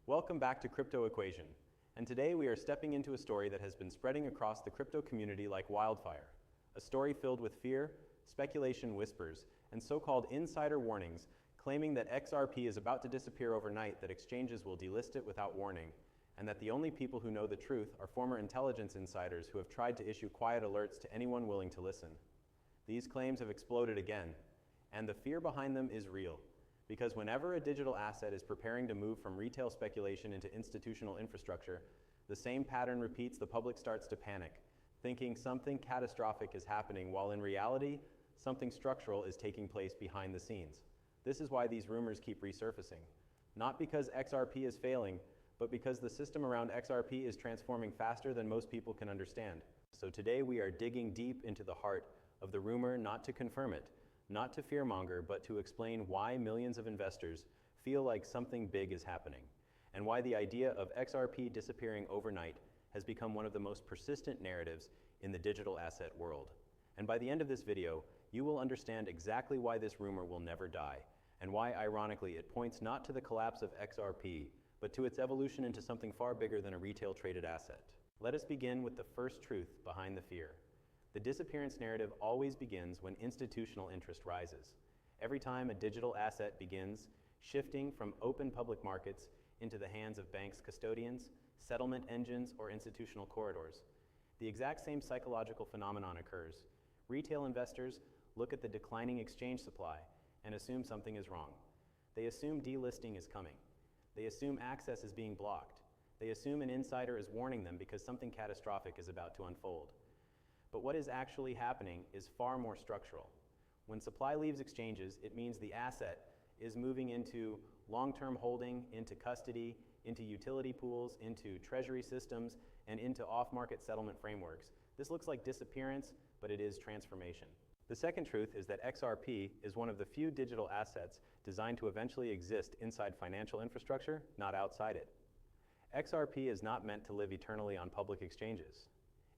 Welcome back to Crypto Equation, and today we are stepping into a story that has been spreading across the crypto community like wildfire. A story filled with fear, speculation whispers, and so-called insider warnings claiming that XRP is about to disappear overnight, that exchanges will delist it without warning, and that the only people who know the truth are former intelligence insiders who have tried to issue quiet alerts to anyone willing to listen. These claims have exploded again, and the fear behind them is real. Because whenever a digital asset is preparing to move from retail speculation into institutional infrastructure, the same pattern repeats. The public starts to panic, thinking something catastrophic is happening, while in reality, something structural is taking place behind the scenes. This is why these rumors keep resurfacing. Not because XRP is failing, but because the system around XRP is transforming faster than most people can understand. So today we are digging deep into the heart of the rumor, not to confirm it, not to fearmonger, but to explain why millions of investors feel like something big is happening, and why the idea of XRP disappearing overnight has become one of the most persistent narratives in the digital asset world. And by the end of this video, you will understand exactly why this rumor will never die, and why, ironically, it points not to the collapse of XRP, but to its evolution into something far bigger than a retail traded asset. Let us begin with the first truth behind the fear. The disappearance narrative always begins when institutional interest rises. Every time a digital asset begins shifting from open public markets into the hands of banks' custodians, settlement engines, or institutional corridors, the exact same psychological phenomenon occurs. Retail investors look at the declining exchange supply and assume something is wrong. They assume delisting is coming. They assume access is being blocked. They assume an insider is warning them because something catastrophic is about to unfold. But what is actually happening is far more structural. When supply leaves exchanges, it means the asset is moving into long-term holding, into custody, into utility pools, into treasury systems, and into off-market settlement frameworks. This looks like disappearance, but it is transformation. The second truth is that XRP is one of the few digital assets designed to eventually exist inside financial infrastructure, not outside it. XRP is not meant to live eternally on public exchanges.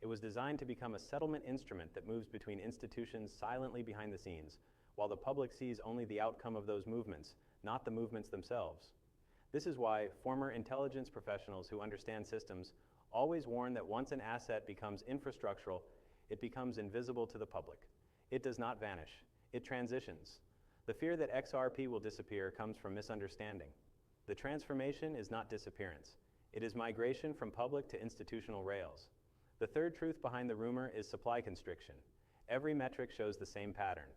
It was designed to become a settlement instrument that moves between institutions silently behind the scenes, while the public sees only the outcome of those movements, not the movements themselves. This is why former intelligence professionals who understand systems always warn that once an asset becomes infrastructural, it becomes invisible to the public. It does not vanish. It transitions. The fear that XRP will disappear comes from misunderstanding. The transformation is not disappearance. It is migration from public to institutional rails. The third truth behind the rumor is supply constriction. Every metric shows the same pattern.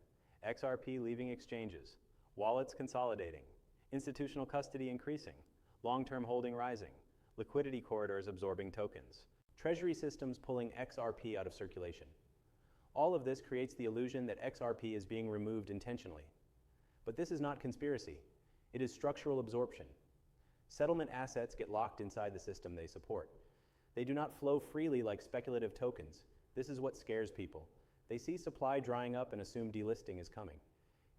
XRP leaving exchanges, wallets consolidating, institutional custody increasing, long-term holding rising, liquidity corridors absorbing tokens, treasury systems pulling XRP out of circulation. All of this creates the illusion that XRP is being removed intentionally. But this is not conspiracy. It is structural absorption. Settlement assets get locked inside the system they support. They do not flow freely like speculative tokens. This is what scares people. They see supply drying up and assume delisting is coming.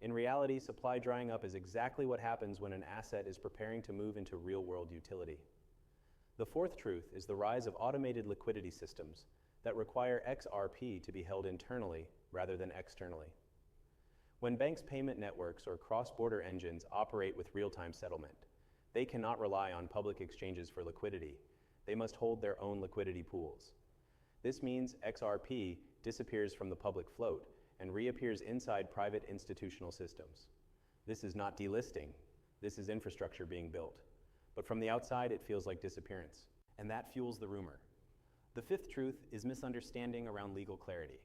In reality, supply drying up is exactly what happens when an asset is preparing to move into real-world utility. The fourth truth is the rise of automated liquidity systems that require XRP to be held internally rather than externally. When banks' payment networks or cross-border engines operate with real-time settlement, they cannot rely on public exchanges for liquidity. They must hold their own liquidity pools. This means XRP disappears from the public float and reappears inside private institutional systems. This is not delisting. This is infrastructure being built. But from the outside, it feels like disappearance. And that fuels the rumor. The fifth truth is misunderstanding around legal clarity.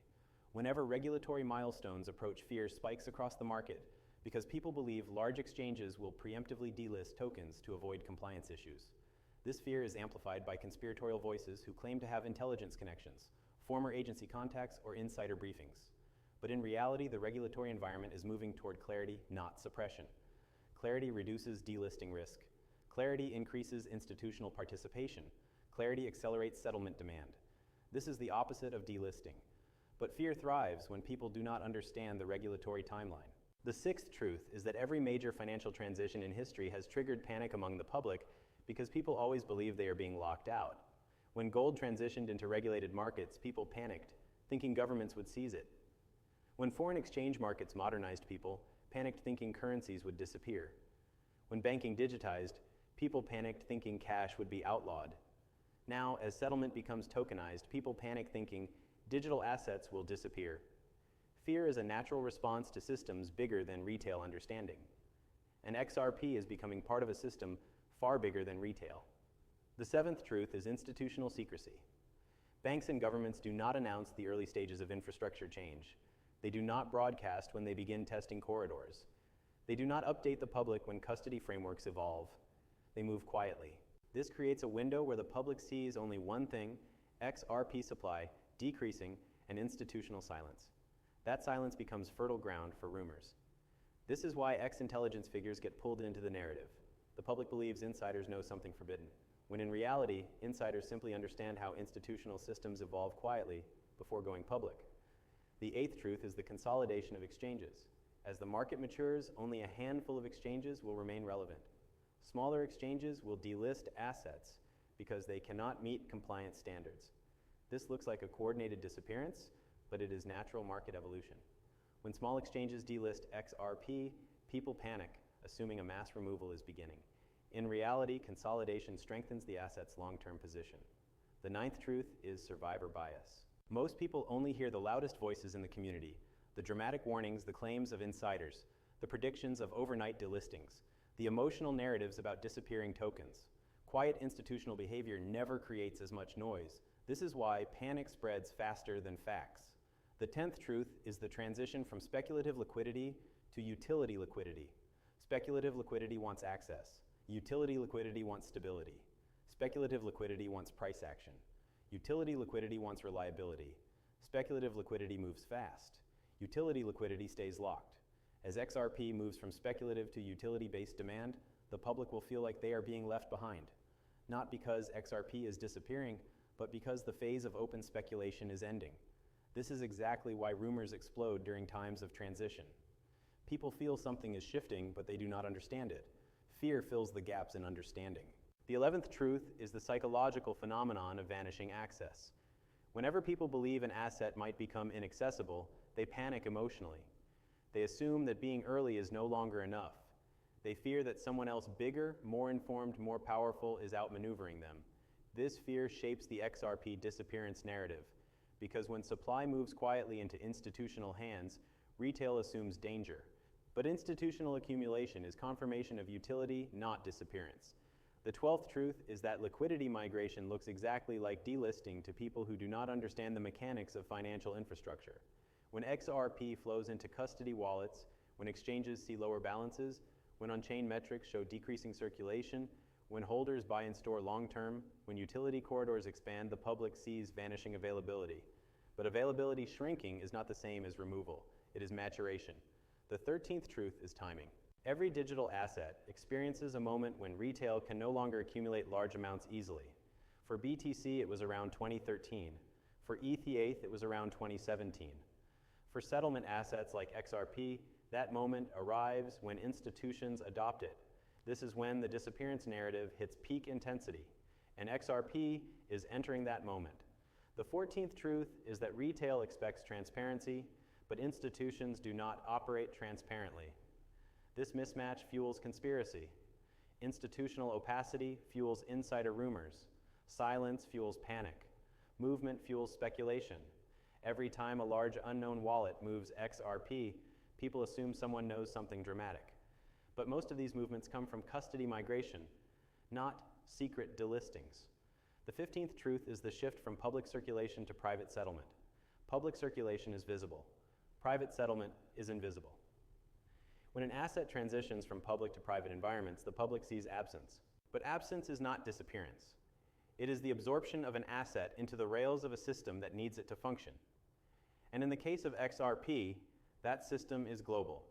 Whenever regulatory milestones approach, fear spikes across the market because people believe large exchanges will preemptively delist tokens to avoid compliance issues. This fear is amplified by conspiratorial voices who claim to have intelligence connections, former agency contacts, or insider briefings. But in reality, the regulatory environment is moving toward clarity, not suppression. Clarity reduces delisting risk. Clarity increases institutional participation. Clarity accelerates settlement demand. This is the opposite of delisting. But fear thrives when people do not understand the regulatory timeline. The sixth truth is that every major financial transition in history has triggered panic among the public because people always believe they are being locked out. When gold transitioned into regulated markets, people panicked, thinking governments would seize it. When foreign exchange markets modernized, people panicked thinking currencies would disappear. When banking digitized, People panicked thinking cash would be outlawed. Now, as settlement becomes tokenized, people panic thinking digital assets will disappear. Fear is a natural response to systems bigger than retail understanding. And XRP is becoming part of a system far bigger than retail. The seventh truth is institutional secrecy. Banks and governments do not announce the early stages of infrastructure change. They do not broadcast when they begin testing corridors. They do not update the public when custody frameworks evolve. They move quietly. This creates a window where the public sees only one thing: XRP supply decreasing and institutional silence. That silence becomes fertile ground for rumors. This is why ex-intelligence figures get pulled into the narrative. The public believes insiders know something forbidden, when in reality, insiders simply understand how institutional systems evolve quietly before going public. The eighth truth is the consolidation of exchanges. As the market matures, only a handful of exchanges will remain relevant. Smaller exchanges will delist assets because they cannot meet compliance standards. This looks like a coordinated disappearance, but it is natural market evolution. When small exchanges delist XRP, people panic, assuming a mass removal is beginning. In reality, consolidation strengthens the asset's long-term position. The ninth truth is survivor bias. Most people only hear the loudest voices in the community, the dramatic warnings, the claims of insiders, the predictions of overnight delistings, the emotional narratives about disappearing tokens. Quiet institutional behavior never creates as much noise. This is why panic spreads faster than facts. The 10th truth is the transition from speculative liquidity to utility liquidity. Speculative liquidity wants access. Utility liquidity wants stability. Speculative liquidity wants price action. Utility liquidity wants reliability. Speculative liquidity moves fast. Utility liquidity stays locked. As XRP moves from speculative to utility-based demand, the public will feel like they are being left behind. Not because XRP is disappearing, but because the phase of open speculation is ending. This is exactly why rumors explode during times of transition. People feel something is shifting, but they do not understand it. Fear fills the gaps in understanding. The 11th truth is the psychological phenomenon of vanishing access. Whenever people believe an asset might become inaccessible, they panic emotionally. They assume that being early is no longer enough. They fear that someone else bigger, more informed, more powerful is outmaneuvering them. This fear shapes the XRP disappearance narrative, because when supply moves quietly into institutional hands, retail assumes danger. But institutional accumulation is confirmation of utility, not disappearance. The 12th truth is that liquidity migration looks exactly like delisting to people who do not understand the mechanics of financial infrastructure. When XRP flows into custody wallets, when exchanges see lower balances, when on-chain metrics show decreasing circulation, when holders buy and store long-term, when utility corridors expand, the public sees vanishing availability. But availability shrinking is not the same as removal. It is maturation. The 13th truth is timing. Every digital asset experiences a moment when retail can no longer accumulate large amounts easily. For BTC, it was around 2013. For ETH, it was around 2017. For settlement assets like XRP, that moment arrives when institutions adopt it. This is when the disappearance narrative hits peak intensity, and XRP is entering that moment. The 14th truth is that retail expects transparency, but institutions do not operate transparently. This mismatch fuels conspiracy. Institutional opacity fuels insider rumors. Silence fuels panic. Movement fuels speculation. Every time a large unknown wallet moves XRP, people assume someone knows something dramatic. But most of these movements come from custody migration, not secret delistings. The 15th truth is the shift from public circulation to private settlement. Public circulation is visible. Private settlement is invisible. When an asset transitions from public to private environments, the public sees absence. But absence is not disappearance. It is the absorption of an asset into the rails of a system that needs it to function. And in the case of XRP, that system is global.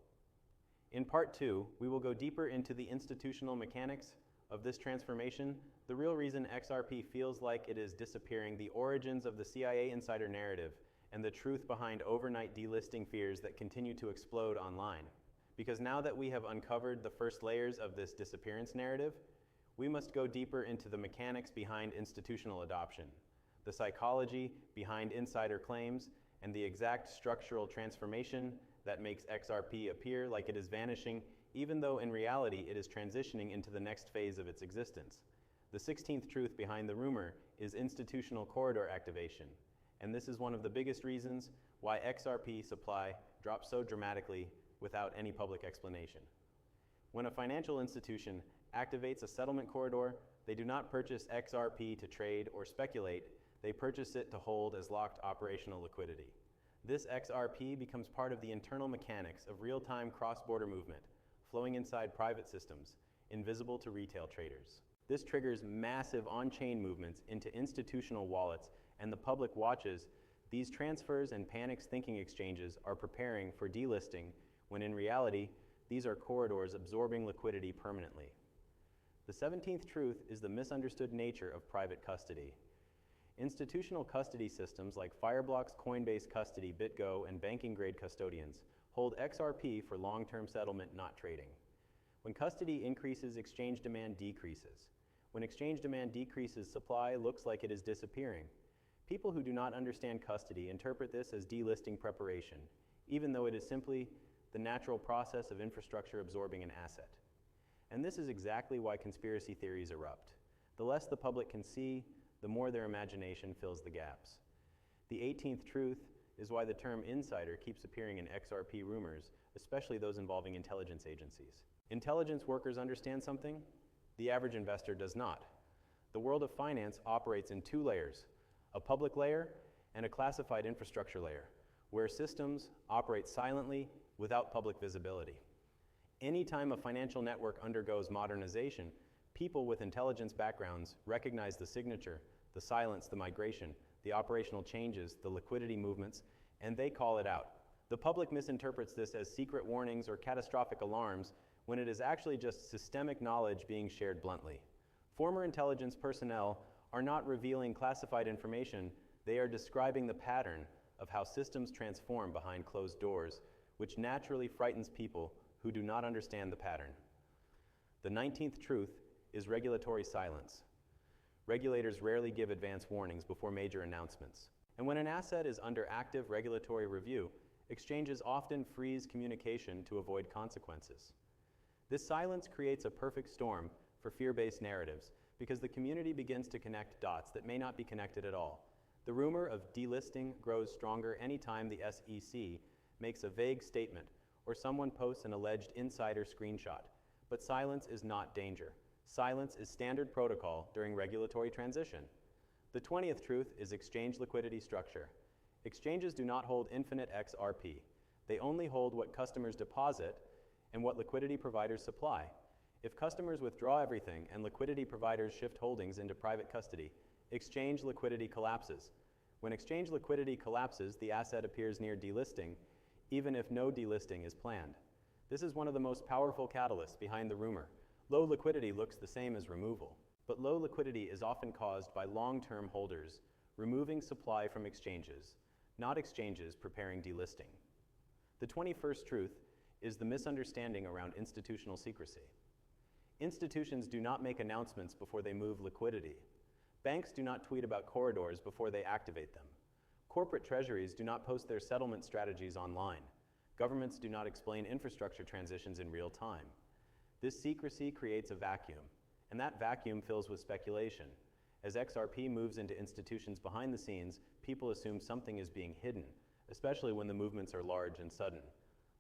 In part 2, we will go deeper into the institutional mechanics of this transformation, the real reason XRP feels like it is disappearing, the origins of the CIA insider narrative, and the truth behind overnight delisting fears that continue to explode online. Because now that we have uncovered the first layers of this disappearance narrative, we must go deeper into the mechanics behind institutional adoption, the psychology behind insider claims, and the exact structural transformation that makes XRP appear like it is vanishing even though in reality it is transitioning into the next phase of its existence. The 16th truth behind the rumor is institutional corridor activation, and this is one of the biggest reasons why XRP supply dropped so dramatically without any public explanation. When a financial institution activates a settlement corridor, they do not purchase XRP to trade or speculate, they purchase it to hold as locked operational liquidity. This XRP becomes part of the internal mechanics of real-time cross-border movement, flowing inside private systems, invisible to retail traders. This triggers massive on-chain movements into institutional wallets, and the public watches these transfers and panics thinking exchanges are preparing for delisting, when in reality, these are corridors absorbing liquidity permanently. The 17th truth is the misunderstood nature of private custody. Institutional custody systems like Fireblocks, Coinbase Custody, BitGo, and banking-grade custodians hold XRP for long-term settlement, not trading. When custody increases, exchange demand decreases. When exchange demand decreases, supply looks like it is disappearing. People who do not understand custody interpret this as delisting preparation, even though it is simply the natural process of infrastructure absorbing an asset. And this is exactly why conspiracy theories erupt. The less the public can see, the more their imagination fills the gaps. The 18th truth is why the term insider keeps appearing in XRP rumors, especially those involving intelligence agencies. Intelligence workers understand something? The average investor does not. The world of finance operates in two layers, a public layer and a classified infrastructure layer, where systems operate silently without public visibility. Anytime a financial network undergoes modernization, people with intelligence backgrounds recognize the signature, the silence, the migration, the operational changes, the liquidity movements, and they call it out. The public misinterprets this as secret warnings or catastrophic alarms when it is actually just systemic knowledge being shared bluntly. Former intelligence personnel are not revealing classified information, they are describing the pattern of how systems transform behind closed doors, which naturally frightens people who do not understand the pattern. The 19th truth is regulatory silence. Regulators rarely give advance warnings before major announcements. And when an asset is under active regulatory review, exchanges often freeze communication to avoid consequences. This silence creates a perfect storm for fear-based narratives because the community begins to connect dots that may not be connected at all. The rumor of delisting grows stronger anytime the SEC makes a vague statement or someone posts an alleged insider screenshot. But silence is not danger. Silence is standard protocol during regulatory transition. The 20th truth is exchange liquidity structure. Exchanges do not hold infinite XRP. They only hold what customers deposit and what liquidity providers supply. If customers withdraw everything and liquidity providers shift holdings into private custody, exchange liquidity collapses. When exchange liquidity collapses, the asset appears near delisting, even if no delisting is planned. This is one of the most powerful catalysts behind the rumor. Low liquidity looks the same as removal, but low liquidity is often caused by long-term holders removing supply from exchanges, not exchanges preparing delisting. The 21st truth is the misunderstanding around institutional secrecy. Institutions do not make announcements before they move liquidity. Banks do not tweet about corridors before they activate them. Corporate treasuries do not post their settlement strategies online. Governments do not explain infrastructure transitions in real time. This secrecy creates a vacuum, and that vacuum fills with speculation. As XRP moves into institutions behind the scenes, people assume something is being hidden, especially when the movements are large and sudden.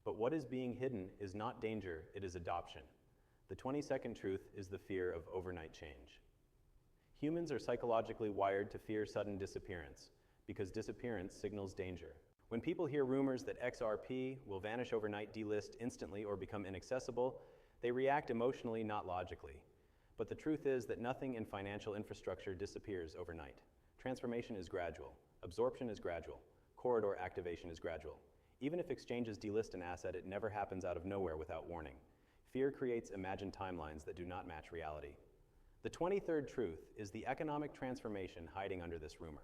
But what is being hidden is not danger, it is adoption. The 22nd truth is the fear of overnight change. Humans are psychologically wired to fear sudden disappearance, because disappearance signals danger. When people hear rumors that XRP will vanish overnight, delist instantly, or become inaccessible, they react emotionally, not logically. But the truth is that nothing in financial infrastructure disappears overnight. Transformation is gradual. Absorption is gradual. Corridor activation is gradual. Even if exchanges delist an asset, it never happens out of nowhere without warning. Fear creates imagined timelines that do not match reality. The 23rd truth is the economic transformation hiding under this rumor.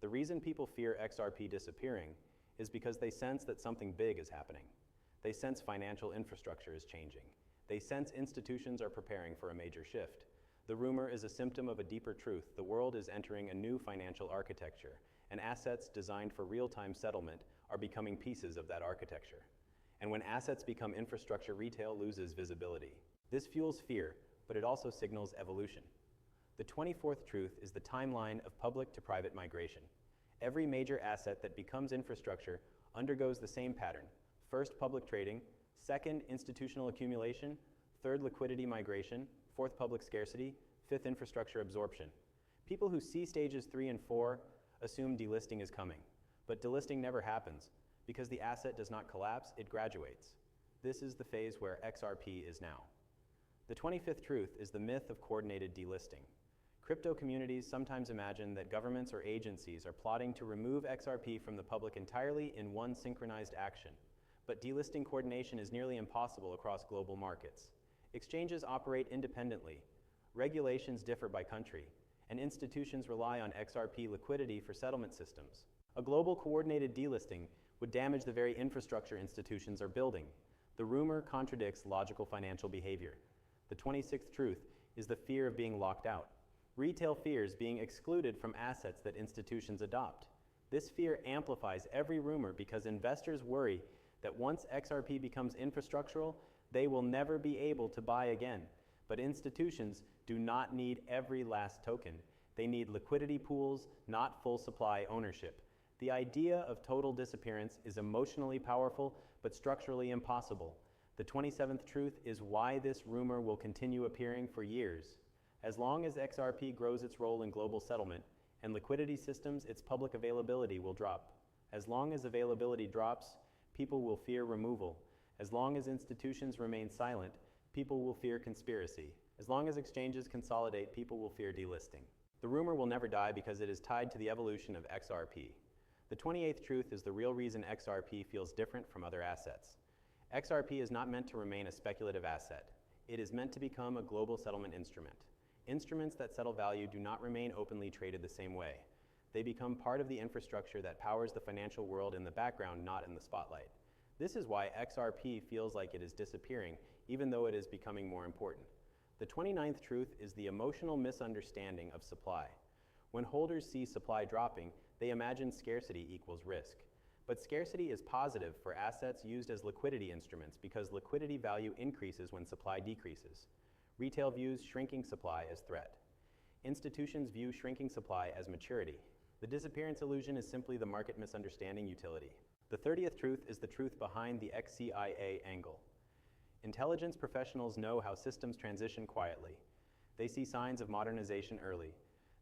The reason people fear XRP disappearing is because they sense that something big is happening. They sense financial infrastructure is changing. They sense institutions are preparing for a major shift. The rumor is a symptom of a deeper truth. The world is entering a new financial architecture, and assets designed for real-time settlement are becoming pieces of that architecture. And when assets become infrastructure, retail loses visibility. This fuels fear, but it also signals evolution. The 24th truth is the timeline of public to private migration. Every major asset that becomes infrastructure undergoes the same pattern. First, public trading. Second, institutional accumulation. Third, liquidity migration. Fourth, public scarcity. Fifth, infrastructure absorption. People who see stages 3 and 4 assume delisting is coming. But delisting never happens. Because the asset does not collapse, it graduates. This is the phase where XRP is now. The 25th truth is the myth of coordinated delisting. Crypto communities sometimes imagine that governments or agencies are plotting to remove XRP from the public entirely in one synchronized action. But delisting coordination is nearly impossible across global markets. Exchanges operate independently, regulations differ by country, and institutions rely on XRP liquidity for settlement systems. A global coordinated delisting would damage the very infrastructure institutions are building. The rumor contradicts logical financial behavior. The 26th truth is the fear of being locked out. Retail fears being excluded from assets that institutions adopt. This fear amplifies every rumor because investors worry that once XRP becomes infrastructural, they will never be able to buy again. But institutions do not need every last token. They need liquidity pools, not full supply ownership. The idea of total disappearance is emotionally powerful, but structurally impossible. The 27th truth is why this rumor will continue appearing for years. As long as XRP grows its role in global settlement and liquidity systems, its public availability will drop. As long as availability drops, people will fear removal. As long as institutions remain silent, people will fear conspiracy. As long as exchanges consolidate, people will fear delisting. The rumor will never die because it is tied to the evolution of XRP. The 28th truth is the real reason XRP feels different from other assets. XRP is not meant to remain a speculative asset. It is meant to become a global settlement instrument. Instruments that settle value do not remain openly traded the same way. They become part of the infrastructure that powers the financial world in the background, not in the spotlight. This is why XRP feels like it is disappearing, even though it is becoming more important. The 29th truth is the emotional misunderstanding of supply. When holders see supply dropping, they imagine scarcity equals risk. But scarcity is positive for assets used as liquidity instruments because liquidity value increases when supply decreases. Retail views shrinking supply as threat. Institutions view shrinking supply as maturity. The disappearance illusion is simply the market misunderstanding utility. The 30th truth is the truth behind the XCIA angle. Intelligence professionals know how systems transition quietly. They see signs of modernization early.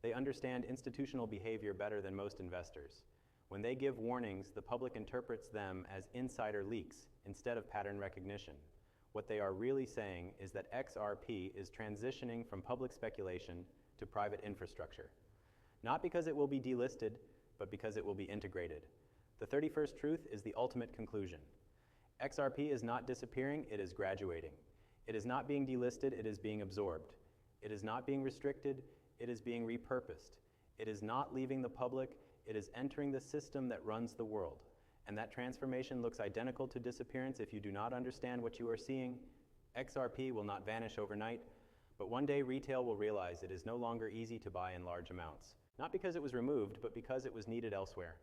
They understand institutional behavior better than most investors. When they give warnings, the public interprets them as insider leaks instead of pattern recognition. What they are really saying is that XRP is transitioning from public speculation to private infrastructure. Not because it will be delisted, but because it will be integrated. The 31st truth is the ultimate conclusion. XRP is not disappearing, it is graduating. It is not being delisted, it is being absorbed. It is not being restricted, it is being repurposed. It is not leaving the public, it is entering the system that runs the world. And that transformation looks identical to disappearance if you do not understand what you are seeing. XRP will not vanish overnight, but one day retail will realize it is no longer easy to buy in large amounts. Not because it was removed, but because it was needed elsewhere.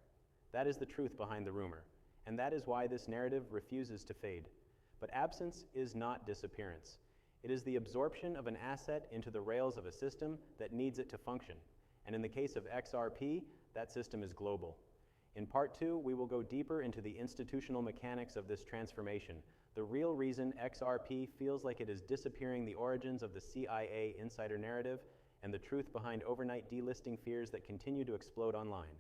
That is the truth behind the rumor, and that is why this narrative refuses to fade. But absence is not disappearance. It is the absorption of an asset into the rails of a system that needs it to function. And in the case of XRP, that system is global. In part 2, we will go deeper into the institutional mechanics of this transformation, the real reason XRP feels like it is disappearing, the origins of the CIA insider narrative, and the truth behind overnight delisting fears that continue to explode online.